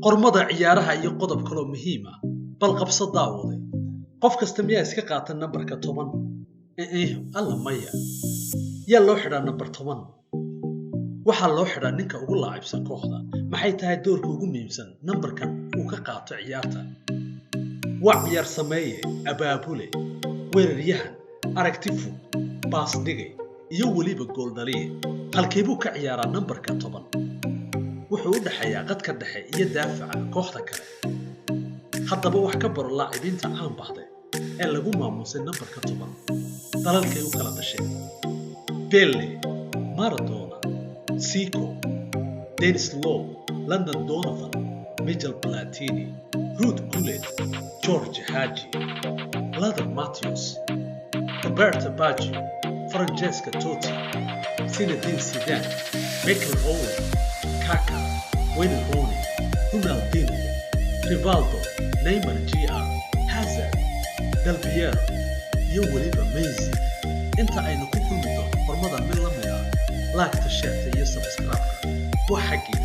qormada ciyaaraha iyo qodob kale oo muhiim ah bal qabso daawaday qof kasta miyaa iska qaata nambarka 10 alla maya yaa loo xidhaa nambar 10 waxaa loo xidhaa ninka ugu laacibsan kooxda maxay tahay doorka ugu muhiimsan nambarkan uu ka qaato ciyaarta waa ciyaar sameeye abaabule weeraryahan aragti fog baas dhigay iyo weliba gool dhaliye halkeebuu ka ciyaaraa nambarka 10 wuxuu u dhaxeeyaa qadka dhexe iyo daafaca kooxda kale haddaba wax ka baro laacibiinta caan baxday ee lagu maamusay nambarka 10 dalalkay u kala dhasheen Pele, Maradona, Zico, Dennis Law, Landon Donovan, Michel Platini, Ruud Gullit, George Hagi, Lothar Matthäus, Roberto Baggio, Francesco Totti, Zinedine Zidane, Michael Owen, Kaká, Wayne Rooney, Ronaldinho, Rivaldo, Neymar Jr., Hazard, Del Piero, iyo weliba Messi. inta aynu ku kulmi doono hormada mid la mid ah laagta sheerta iyo subscribe-ka waa xaggii